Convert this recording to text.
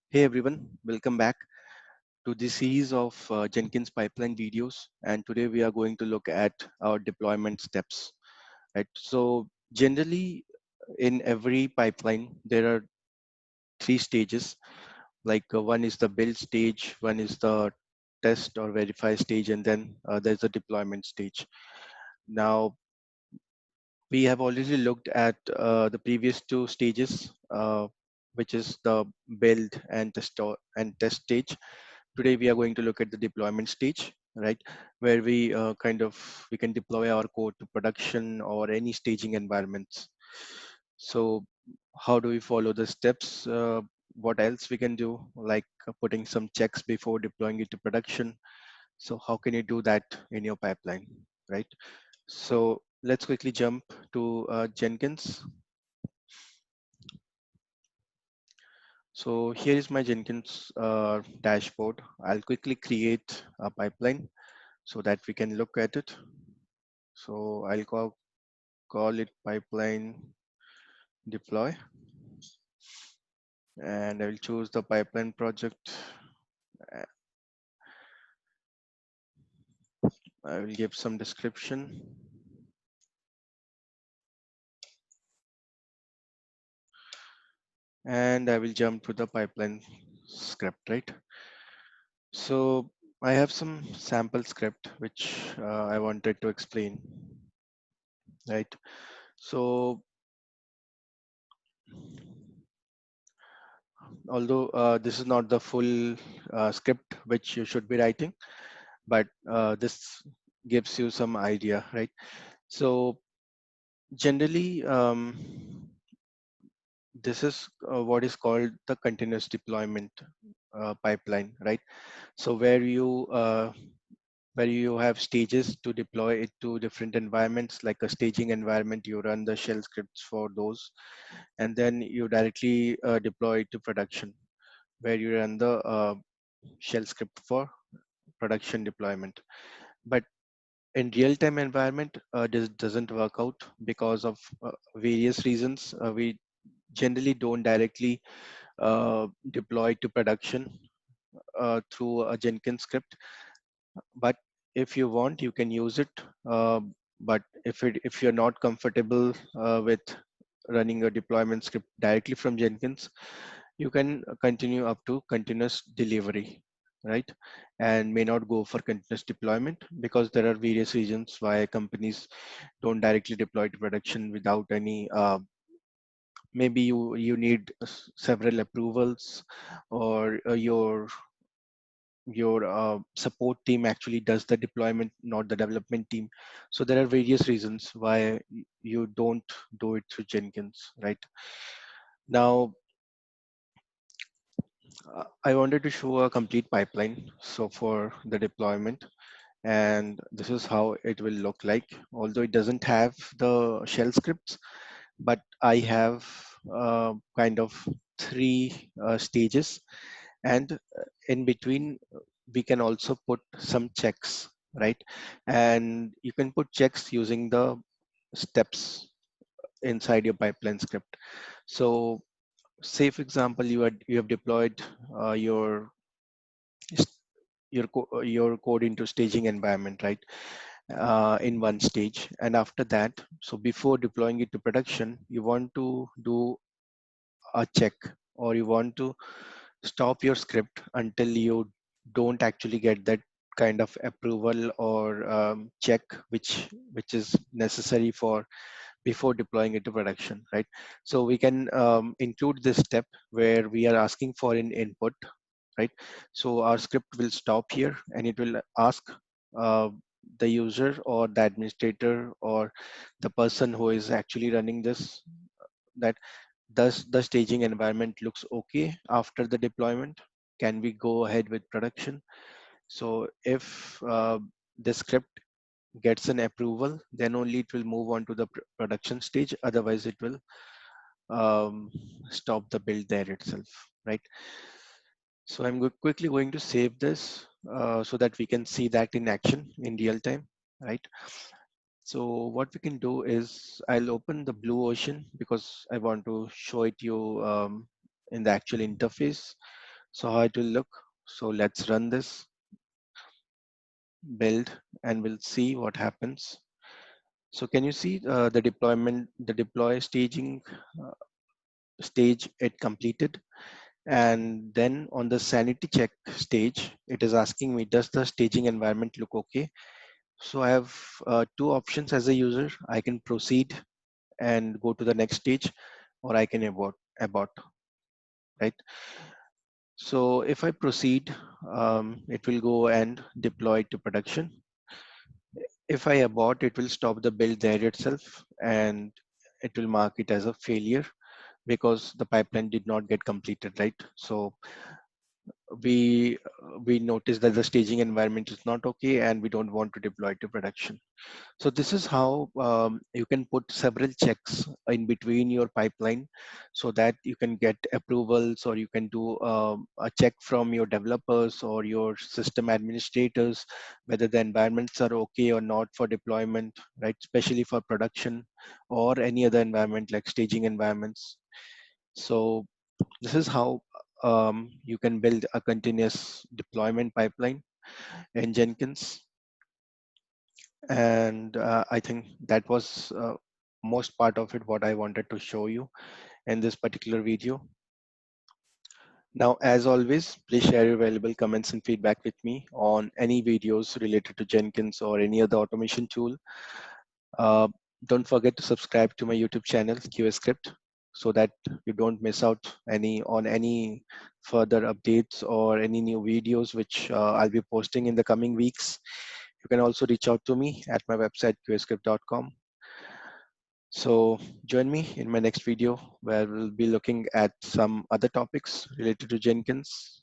Hey everyone, welcome back to this series of Jenkins pipeline videos. And today we are going to look at our deployment steps. Right. So generally, in every pipeline, there are three stages. One is the build stage, one is the test or verify stage, and then there's the deployment stage. Now we have already looked at the previous two stages, which is the build and test stage. Today we are going to look at the deployment stage, right, where we can deploy our code to production or any staging environments. So how do we follow the steps? What else we can do, putting some checks before deploying it to production? So how can you do that in your pipeline, right? So let's quickly jump to Jenkins. So here is my Jenkins dashboard. I'll quickly create a pipeline so that we can look at it. So call it pipeline deploy, and I will choose the pipeline project. Uh, I will give some description, and I will jump to the pipeline script, right? So I have some sample script which I wanted to explain, right? So although this is not the full script which you should be writing, but this gives you some idea, right? So generally, this is what is called the continuous deployment pipeline, right? So where you have stages to deploy it to different environments, like a staging environment, you run the shell scripts for those, and then you directly deploy it to production, where you run the shell script for production deployment. But in real-time environment, this doesn't work out because of various reasons. We generally don't directly deploy to production through a Jenkins script. But if you want, you can use it. Uh, but if you're not comfortable with running a deployment script directly from Jenkins, you can continue up to continuous delivery, right? And may not go for continuous deployment because there are various reasons why companies don't directly deploy to production without any maybe you need several approvals, or your support team actually does the deployment, not the development team. So there are various reasons why you don't do it through Jenkins, right? Now I wanted to show a complete pipeline so for the deployment, and this is how it will look like. Although it doesn't have the shell scripts, but I have kind of three stages, and in between we can also put some checks, right? And you can put checks using the steps inside your pipeline script. So say for example you have deployed s- your code into staging environment, right? In one stage, and after that, so before deploying it to production, you want to do a check, or you want to stop your script until you don't actually get that kind of approval or check which is necessary for before deploying it to production, right? So we can include this step where we are asking for an input, right? So our script will stop here and it will ask uh, the user or the administrator or the person who is actually running this, that does the staging environment looks okay after the deployment? Can we go ahead with production? So if the script gets an approval, then only it will move on to the production stage. Otherwise, it will stop the build there itself, right? So I'm quickly going to save this so that we can see that in action in real time, right? So what we can do is I'll open the Blue Ocean because I want to show it you in the actual interface. So how it will look. So let's run this build and we'll see what happens. So can you see the deployment, the deploy staging uh, stage it completed? And then on the sanity check stage, it is asking me, does the staging environment look okay? So I have two options as a user. I can proceed and go to the next stage, or I can abort, right? So if I proceed, it will go and deploy to production. If I abort, it will stop the build there itself and it will mark it as a failure because the pipeline did not get completed, right? So we we notice that the staging environment is not okay and we don't want to deploy to production. So this is how you can put several checks in between your pipeline so that you can get approvals, or you can do a check from your developers or your system administrators whether the environments are okay or not for deployment, right? Especially for production or any other environment like staging environments. So this is how you can build a continuous deployment pipeline in Jenkins. And I think that was most part of it what I wanted to show you in this particular video. Now, as always, please share your valuable comments and feedback with me on any videos related to Jenkins or any other automation tool. Uh, don't forget to subscribe to my YouTube channel, QA Script, so that you don't miss out any further updates or any new videos which I'll be posting in the coming weeks. You can also reach out to me at my website, qascript.com. So join me in my next video where we'll be looking at some other topics related to Jenkins.